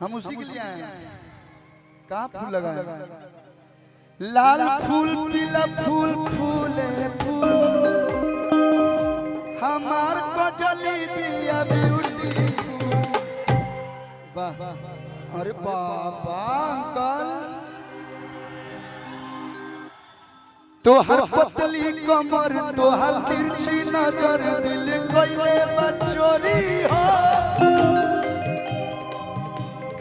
हम उसी के लिए आए हैं। कहाँ फूल लगाए? लाल फूल पीला फूल फूले फूल हमार को जली दिया ब्यूटी। वाह अरे बाबा अंकल तो हर पतली कमर तो हर तिरछी नजर दिल कोइले बचोरी हो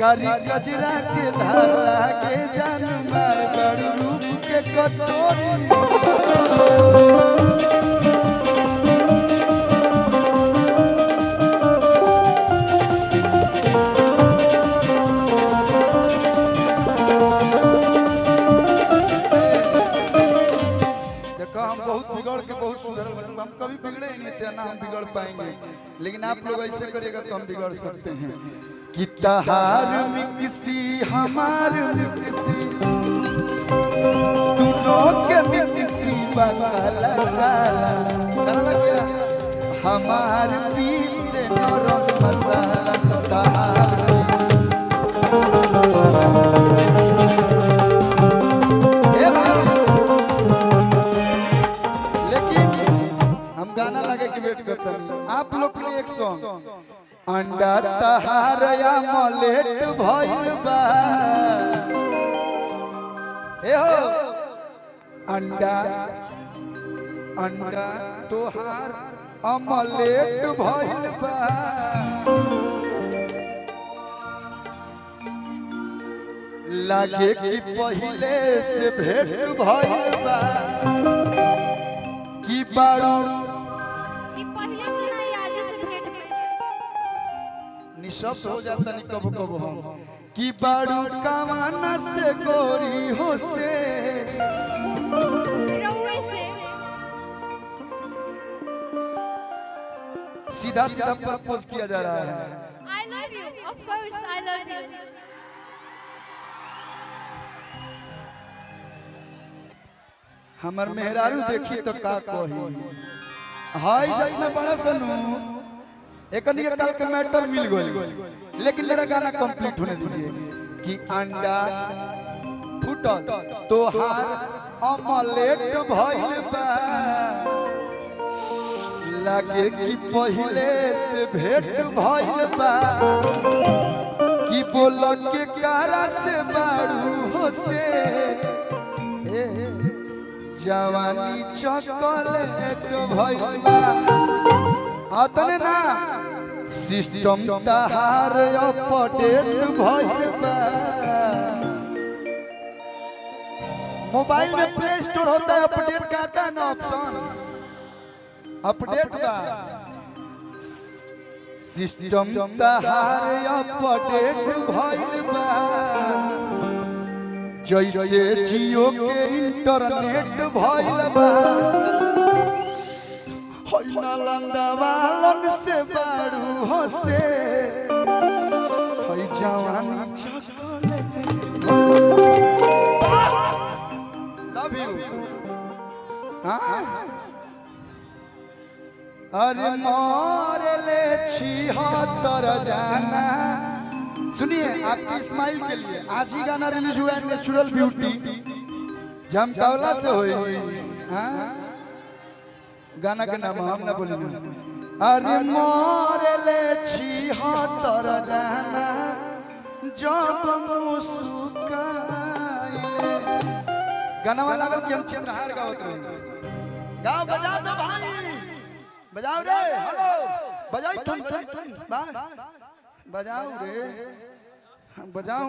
करी गजरा के धारा के जान मार बड़ रूप के कटोरी हम कभी बिगड़े ही नहीं थे ना हम बिगड़ पाएंगे लेकिन आप लोग ऐसे करिएगा तो हम बिगड़ सकते हैं कि तहार मिक्सी हमार मिक्सी दोनों के मिक्सी बगला हमार पीस से नरम मसाला तहार आप लोग के लिए एक सॉन्ग अंडा तहार या मलेट भइल बा ए हो अंडा अंडा तोहार अमलेट भइल बा लागे कि पहिले से भेंट भइल बा कि बाड़ू निशब्द हो जाता नहीं कब कब हम कि बाड़ू कमाना से गोरी हो से सीधा सीधा प्रपोज किया जा रहा है। I love you, of course I love you. हमर मेहरारू देखी तो का कही हाय जितना बड़ा सनू एक कल का मैटर मिल गई लेकिन मेरा गाना कंप्लीट होने दीजिए कि अंडा फुटल तोहार अमलेट भइल बा लागे कि पहिले से भेंट भइल बा कि बोल के कारा से बाड़ू हो से जवानी चॉकलेट भइल बा आतने ना सिस्टम तहार अपडेट भइल बा मोबाइल में प्ले स्टोर होता है अपडेट का आता है ना ऑप्शन अपडेट बा सिस्टम तहार अपडेट भइल बा जैसे जियो के इंटरनेट भइल बा नालंदावालन से बाड़ू हो से जवानी चॉकलेट लव यू अरे मोर ले छिहत्तर जाना सुनिए आपकी स्माइल के लिए आज ही गाना रिलीज हुआ है नेचुरल ब्यूटी जमकावला से हुई गाना के नाम हम ना बोलेंगे अरे मोर ले छिहत्तर जाना जब मुस्काइले गाना वाला बल कि हम चित्रहार गावत रहे गाओ बजा दो भाई बजाओ रे हेलो बजाई तुम बजाओ रे बजाओ